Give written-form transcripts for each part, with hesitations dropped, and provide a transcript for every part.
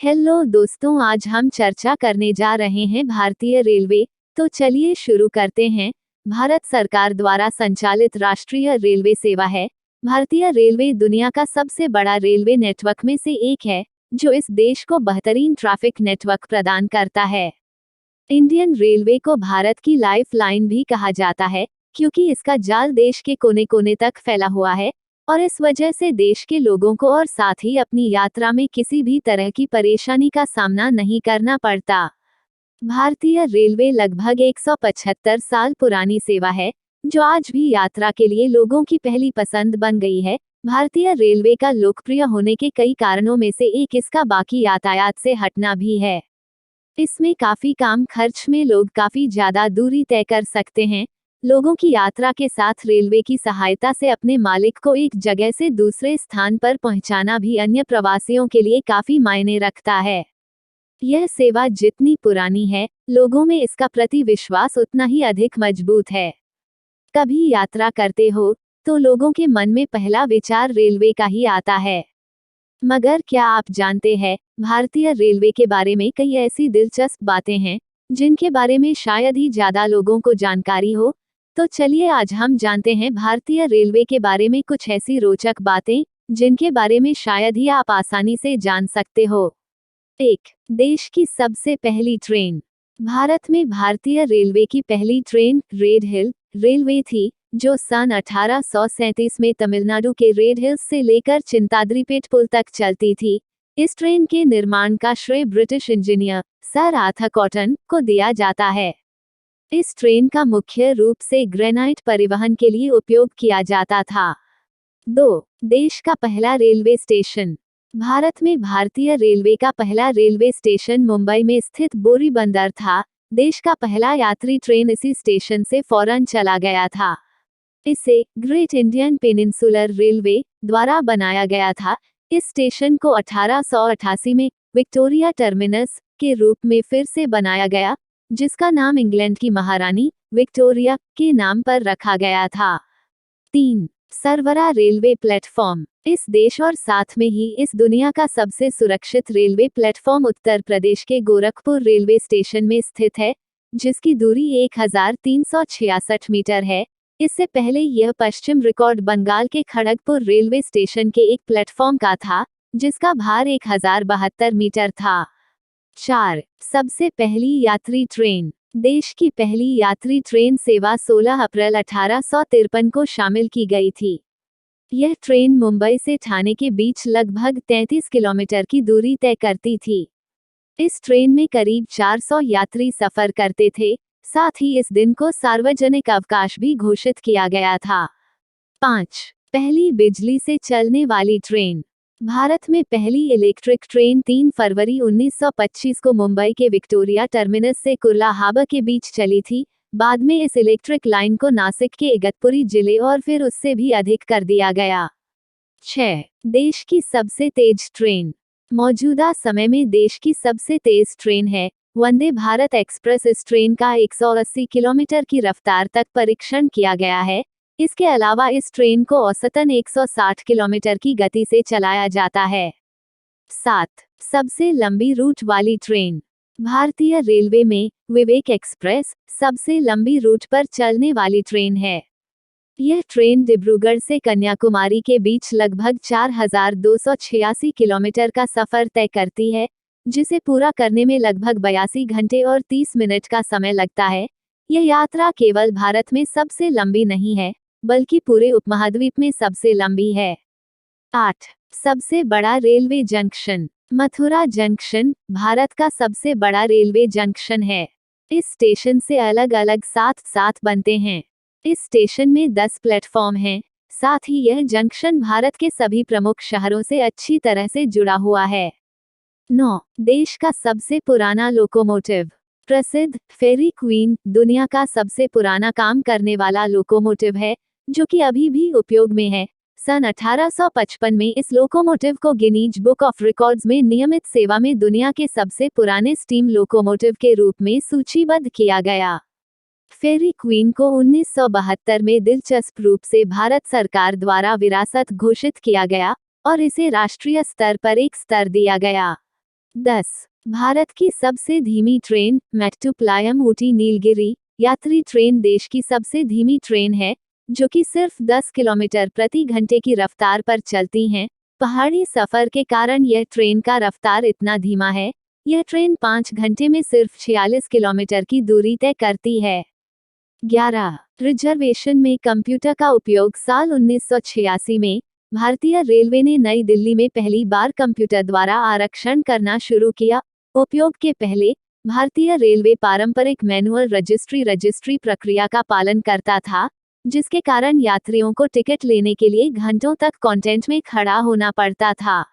Hello दोस्तों, आज हम चर्चा करने जा रहे हैं भारतीय रेलवे। तो चलिए शुरू करते हैं। भारत सरकार द्वारा संचालित राष्ट्रीय रेलवे सेवा है। भारतीय रेलवे दुनिया का सबसे बड़ा रेलवे नेटवर्क में से एक है, जो इस देश को बेहतरीन ट्रैफिक नेटवर्क प्रदान करता है। इंडियन रेलवे को भारत की लाइफ लाइन भी कहा जाता है, क्योंकि इसका जाल देश के कोने कोने तक फैला हुआ है और इस वजह से देश के लोगों को और साथ ही अपनी यात्रा में किसी भी तरह की परेशानी का सामना नहीं करना पड़ता। भारतीय रेलवे लगभग 175 साल पुरानी सेवा है, जो आज भी यात्रा के लिए लोगों की पहली पसंद बन गई है। भारतीय रेलवे का लोकप्रिय होने के कई कारणों में से एक इसका बाकी यातायात से हटना भी है। इसमें काफी कम खर्च में लोग काफी ज्यादा दूरी तय कर सकते हैं। लोगों की यात्रा के साथ रेलवे की सहायता से अपने मालिक को एक जगह से दूसरे स्थान पर पहुंचाना भी अन्य प्रवासियों के लिए काफी मायने रखता है। यह सेवा जितनी पुरानी है, लोगों में इसका प्रति विश्वास उतना ही अधिक मजबूत है। कभी यात्रा करते हो तो लोगों के मन में पहला विचार रेलवे का ही आता है। मगर क्या आप जानते हैं, भारतीय रेलवे के बारे में कई ऐसी दिलचस्प बातें हैं जिनके बारे में शायद ही ज्यादा लोगों को जानकारी हो। तो चलिए आज हम जानते हैं भारतीय रेलवे के बारे में कुछ ऐसी रोचक बातें जिनके बारे में शायद ही आप आसानी से जान सकते हो। 1. देश की सबसे पहली ट्रेन। भारत में भारतीय रेलवे की पहली ट्रेन रेड हिल रेलवे थी, जो सन 1837 में तमिलनाडु के रेड हिल्स से लेकर चिंताद्रीपेट पुल तक चलती थी। इस ट्रेन के निर्माण का श्रेय British engineer sir Arthur cotton को दिया जाता है। इस ट्रेन का मुख्य रूप से ग्रेनाइट परिवहन के लिए उपयोग किया जाता था। 2. देश का पहला रेलवे स्टेशन। भारत में भारतीय रेलवे का पहला रेलवे स्टेशन मुंबई में स्थित बोरी बंदर था। देश का पहला यात्री ट्रेन इसी स्टेशन से फौरन चला गया था। इसे ग्रेट इंडियन पेनिनसुलर रेलवे द्वारा बनाया गया था। इस स्टेशन को 1888 में विक्टोरिया टर्मिनस के रूप में फिर से बनाया गया, जिसका नाम इंग्लैंड की महारानी विक्टोरिया के नाम पर रखा गया था। 3. सरवरा रेलवे प्लेटफॉर्म। इस देश और साथ में ही इस दुनिया का सबसे सुरक्षित रेलवे प्लेटफॉर्म उत्तर प्रदेश के गोरखपुर रेलवे स्टेशन में स्थित है, जिसकी दूरी 1366 मीटर है। इससे पहले यह पश्चिम रिकॉर्ड बंगाल के खड़गपुर रेलवे स्टेशन के एक प्लेटफॉर्म का था, जिसका भार 1072 मीटर था। 4. सबसे पहली यात्री ट्रेन। देश की पहली यात्री ट्रेन सेवा 16 अप्रैल 1853 को शामिल की गई थी। यह ट्रेन मुंबई से ठाणे के बीच लगभग 33 किलोमीटर की दूरी तय करती थी। इस ट्रेन में करीब 400 यात्री सफर करते थे। साथ ही इस दिन को सार्वजनिक अवकाश भी घोषित किया गया था। 5. पहली बिजली से चलने वाली ट्रेन। भारत में पहली इलेक्ट्रिक ट्रेन 3 फरवरी 1925 को मुंबई के विक्टोरिया टर्मिनस से कुर्ला हार्बर के बीच चली थी। बाद में इस इलेक्ट्रिक लाइन को नासिक के इगतपुरी जिले और फिर उससे भी अधिक कर दिया गया। 6. देश की सबसे तेज ट्रेन। मौजूदा समय में देश की सबसे तेज ट्रेन है वंदे भारत एक्सप्रेस। इस ट्रेन का 180 किलोमीटर की रफ्तार तक परीक्षण किया गया है। इसके अलावा इस ट्रेन को औसतन 160 किलोमीटर की गति से चलाया जाता है। 7. सबसे लंबी रूट वाली ट्रेन। भारतीय रेलवे में विवेक एक्सप्रेस सबसे लंबी रूट पर चलने वाली ट्रेन है। यह ट्रेन डिब्रूगढ़ से कन्याकुमारी के बीच लगभग 4286 किलोमीटर का सफर तय करती है, जिसे पूरा करने में लगभग 82 घंटे और 30 मिनट का समय लगता है। यह यात्रा केवल भारत में सबसे लंबी नहीं है, बल्कि पूरे उपमहाद्वीप में सबसे लंबी है। 8. सबसे बड़ा railway junction. Mathura junction Bharat का सबसे बड़ा रेलवे जंक्शन है। इस स्टेशन से अलग अलग 7 बनते हैं। इस स्टेशन में 10 प्लेटफॉर्म हैं। साथ ही यह जंक्शन भारत के सभी प्रमुख शहरों से अच्छी तरह से जुड़ा हुआ है। 9. देश का सबसे पुराना लोकोमोटिव। प्रसिद्ध फेरी क्वीन दुनिया का सबसे पुराना काम करने वाला लोकोमोटिव है, जो कि अभी भी उपयोग में है। सन 1855 में इस लोकोमोटिव को गिनीज बुक ऑफ रिकॉर्ड्स में नियमित सेवा में दुनिया के सबसे पुराने स्टीम लोकोमोटिव के रूप में सूचीबद्ध किया गया। फेरी क्वीन को 1972 में दिलचस्प रूप से भारत सरकार द्वारा विरासत घोषित किया गया और इसे राष्ट्रीय स्तर पर एक स्तर दिया गया। 10. भारत की सबसे धीमी ट्रेन मेट्टुपालयम ऊटी नीलगिरी यात्री ट्रेन देश की सबसे धीमी ट्रेन है, जो कि सिर्फ 10 किलोमीटर प्रति घंटे की रफ्तार पर चलती हैं। पहाड़ी सफर के कारण यह ट्रेन का रफ्तार इतना धीमा है। यह ट्रेन 5 घंटे में सिर्फ 46 किलोमीटर की दूरी तय करती है। 11. रिजर्वेशन में कंप्यूटर का उपयोग साल 1986 में भारतीय रेलवे ने नई दिल्ली में पहली बार कंप्यूटर द्वारा आरक्षण करना शुरू किया। उपयोग के पहले भारतीय रेलवे पारंपरिक मैनुअल रजिस्ट्री प्रक्रिया का पालन करता था, जिसके कारण यात्रियों को टिकट लेने के लिए घंटों तक काउंटर में खड़ा होना पड़ता था।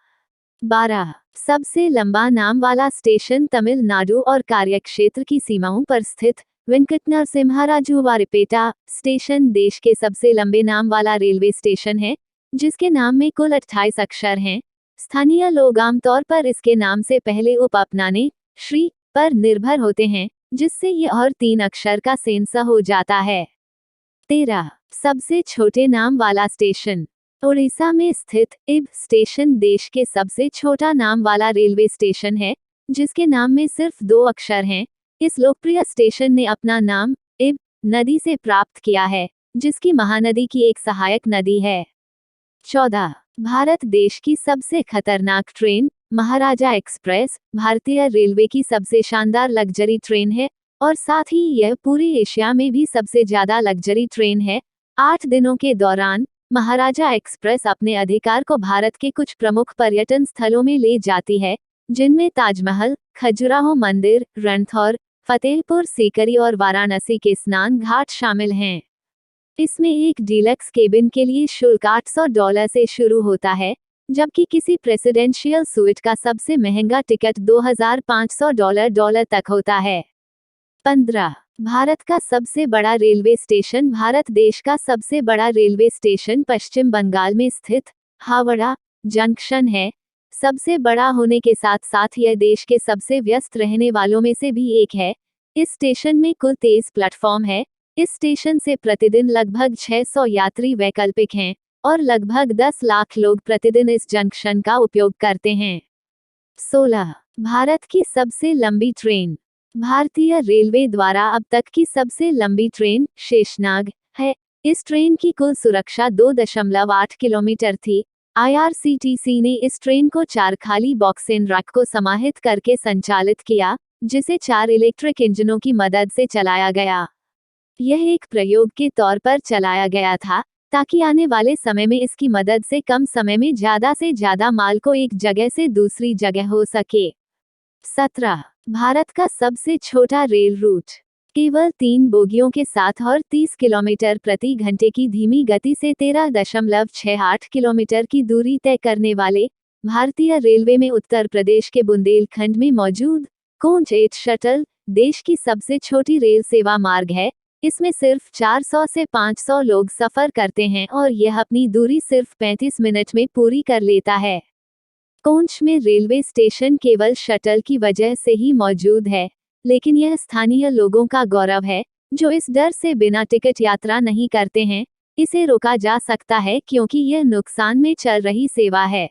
12. सबसे लंबा नाम वाला स्टेशन तमिलनाडु और कार्यक्षेत्र की सीमाओं पर स्थित वेंकटनरसिम्हाराजुवारिपेटा स्टेशन देश के सबसे लंबे नाम वाला रेलवे स्टेशन है, जिसके नाम में कुल 28 अक्षर हैं। स्थानीय लोग आमतौर पर इसके नाम से पहले उप अपनाने श्री पर निर्भर होते हैं, जिससे ये और 3 अक्षर का सेंस हो जाता है। 13. सबसे छोटे नाम वाला स्टेशन ओडिशा में स्थित इब स्टेशन देश के सबसे छोटा नाम वाला रेलवे स्टेशन है, जिसके नाम में सिर्फ 2 अक्षर हैं। इस लोकप्रिय स्टेशन ने अपना नाम इब नदी से प्राप्त किया है, जिसकी महानदी की एक सहायक नदी है। 14. भारत देश की सबसे खतरनाक ट्रेन महाराजा एक्सप्रेस भारतीय रेलवे की सबसे शानदार लग्जरी ट्रेन है और साथ ही यह पूरी एशिया में भी सबसे ज्यादा लग्जरी ट्रेन है। 8 दिनों के दौरान महाराजा एक्सप्रेस अपने अधिकार को भारत के कुछ प्रमुख पर्यटन स्थलों में ले जाती है, जिनमें ताजमहल, खजुराहो मंदिर, रणथंभौर, फतेहपुर सीकरी और वाराणसी के स्नान घाट शामिल हैं। इसमें एक डीलक्स केबिन के लिए शुल्क $800 से शुरू होता है, जबकि किसी प्रेसिडेंशियल स्वीट का सबसे महंगा टिकट $2500 तक होता है। 15. भारत का सबसे बड़ा रेलवे स्टेशन भारत देश का सबसे बड़ा रेलवे स्टेशन पश्चिम बंगाल में स्थित हावड़ा जंक्शन है। सबसे बड़ा होने के साथ साथ यह देश के सबसे व्यस्त रहने वालों में से भी एक है। इस स्टेशन में कुल 23 प्लेटफॉर्म है। इस स्टेशन से प्रतिदिन लगभग 600 यात्री वैकल्पिक हैं और लगभग 10 लाख लोग प्रतिदिन इस जंक्शन का उपयोग करते हैं। 16. भारत की सबसे लंबी ट्रेन भारतीय रेलवे द्वारा अब तक की सबसे लंबी ट्रेन शेषनाग है। इस ट्रेन की कुल सुरक्षा 2.8 किलोमीटर थी। IRCTC ने इस ट्रेन को 4 खाली बॉक्स इन रैक को समाहित करके संचालित किया, जिसे 4 इलेक्ट्रिक इंजनों की मदद से चलाया गया। यह एक प्रयोग के तौर पर चलाया गया था, ताकि आने वाले समय में इसकी मदद से कम समय में ज़्यादा से ज़्यादा माल को एक जगह से दूसरी जगह हो सके। 17. भारत का सबसे छोटा रेल रूट केवल 3 बोगियों के साथ और 30 किलोमीटर प्रति घंटे की धीमी गति से 13.68 किलोमीटर की दूरी तय करने वाले भारतीय रेलवे में उत्तर प्रदेश के बुंदेलखंड में मौजूद कोंच 8 शटल देश की सबसे छोटी रेल सेवा मार्ग है। इसमें सिर्फ 400 से 500 लोग सफर करते हैं और यह अपनी दूरी सिर्फ 35 मिनट में पूरी कर लेता है। कोंच में रेलवे स्टेशन केवल शटल की वजह से ही मौजूद है, लेकिन यह स्थानीय लोगों का गौरव है, जो इस डर से बिना टिकट यात्रा नहीं करते हैं। इसे रोका जा सकता है क्योंकि यह नुकसान में चल रही सेवा है।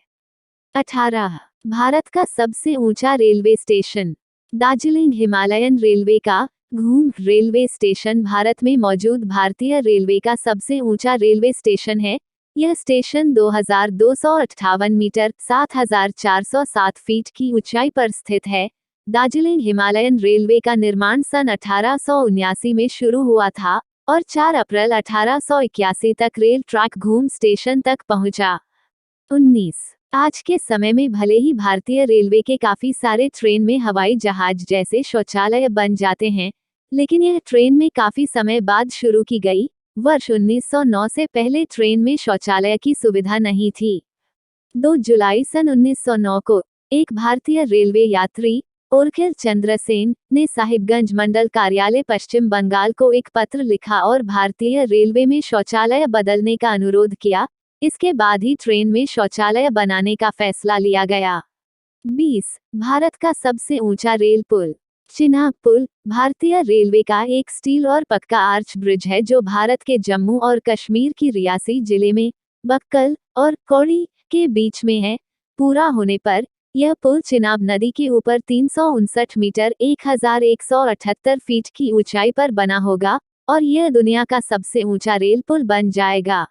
18. भारत का सबसे ऊंचा railway station Darjeeling Himalayan railway का घूम रेलवे स्टेशन भारत में मौजूद भारतीय रेलवे का सबसे ऊंचा रेलवे स्टेशन है। यह स्टेशन 2258 मीटर 7407 फीट की ऊंचाई पर स्थित है। दार्जिलिंग हिमालयन रेलवे का निर्माण सन 1879 में शुरू हुआ था और 4 अप्रैल 1881 तक रेल ट्रैक घूम स्टेशन तक पहुंचा। 19. आज के समय में भले ही भारतीय रेलवे के काफी सारे ट्रेन में हवाई जहाज जैसे शौचालय बन जाते हैं, लेकिन यह ट्रेन में काफी समय बाद शुरू की गई। वर्ष 1909 से पहले ट्रेन में शौचालय की सुविधा नहीं थी। 2 जुलाई सन 1909 को एक भारतीय रेलवे यात्री ओरखिल चंद्र सेन ने साहिबगंज मंडल कार्यालय पश्चिम बंगाल को एक पत्र लिखा और भारतीय रेलवे में शौचालय बदलने का अनुरोध किया। इसके बाद ही ट्रेन में शौचालय बनाने का फैसला लिया गया। 20. भारत का सबसे ऊंचा रेल पुल चिनाब पुल भारतीय रेलवे का एक स्टील और पक्का आर्च ब्रिज है जो भारत के जम्मू और कश्मीर की रियासी जिले में बक्कल और कौड़ी के बीच में है। पूरा होने पर यह पुल चिनाब नदी के ऊपर 359 मीटर 1178 फीट की ऊंचाई पर बना होगा और यह दुनिया का सबसे ऊंचा रेल पुल बन जाएगा।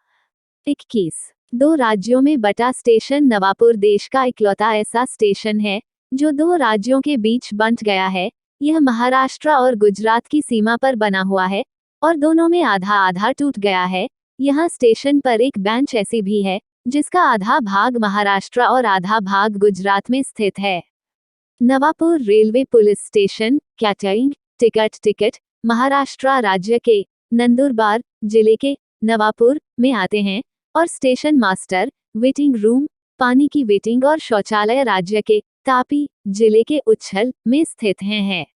21 दो राज्यों में बटा स्टेशन नवापुर देश का इकलौता ऐसा स्टेशन है जो दो राज्यों के बीच बंट गया है। यह महाराष्ट्र और गुजरात की सीमा पर बना हुआ है और दोनों में आधा आधा टूट गया है। यहाँ स्टेशन पर एक बेंच ऐसी भी है जिसका आधा भाग महाराष्ट्र और आधा भाग गुजरात में स्थित है। Navapur railway police station catering ticket Maharashtra राज्य के नंदुरबार जिले के नवापुर में आते हैं और स्टेशन मास्टर वेटिंग रूम पानी की वेटिंग और शौचालय राज्य के तापी जिले के उच्छल में स्थित हैं।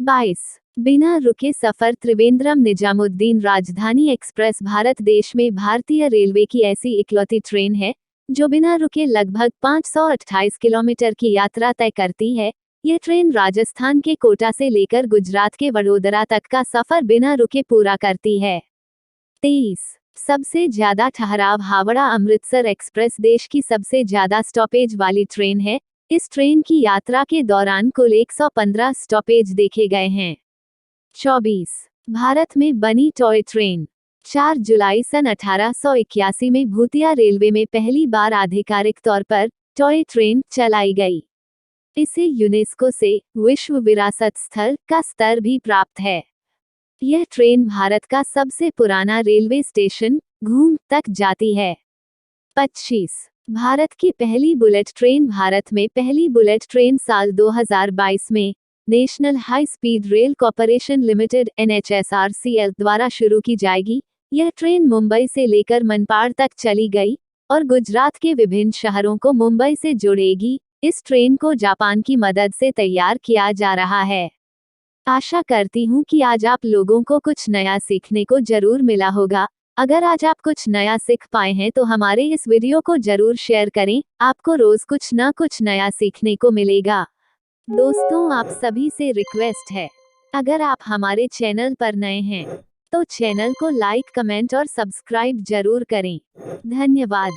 22 बिना रुके सफर त्रिवेंद्रम निजामुद्दीन राजधानी एक्सप्रेस भारत देश में भारतीय रेलवे की ऐसी इकलौती ट्रेन है जो बिना रुके लगभग 528 किलोमीटर की यात्रा तय करती है। यह ट्रेन राजस्थान के कोटा से लेकर गुजरात के वडोदरा तक का सफर बिना रुके पूरा करती है। 23 सबसे ज्यादा ठहराव हावड़ा अमृतसर एक्सप्रेस देश की सबसे ज्यादा स्टॉपेज वाली ट्रेन है। इस ट्रेन की यात्रा के दौरान कुल 115 स्टॉपेज देखे गए हैं। 24 भारत में बनी टॉय ट्रेन 4 जुलाई सन 1881 में भूतिया रेलवे में पहली बार आधिकारिक तौर पर टॉय ट्रेन चलाई गई। इसे यूनेस्को से विश्व विरासत स्थल का स्तर भी प्राप्त है। यह ट्रेन भारत का सबसे पुराना रेलवे स्टेशन घूम तक जाती है। 25 भारत की पहली बुलेट ट्रेन भारत में पहली बुलेट ट्रेन साल 2022 में national high speed rail corporation limited NHSRCL द्वारा शुरू की जाएगी। यह ट्रेन मुंबई से लेकर मनपाड़ तक चली गई और गुजरात के विभिन्न शहरों को मुंबई से जोड़ेगी। इस ट्रेन को जापान की मदद से तैयार किया जा रहा है। आशा करती हूँ कि आज आप लोगों को कुछ नया सीखने को जरूर मिला होगा। अगर आज आप कुछ नया सीख पाए हैं तो हमारे इस वीडियो को जरूर शेयर करें। आपको रोज कुछ ना कुछ नया सीखने को मिलेगा। दोस्तों, आप सभी से रिक्वेस्ट है, अगर आप हमारे चैनल पर नए हैं तो चैनल को लाइक कमेंट और सब्सक्राइब जरूर करें। धन्यवाद।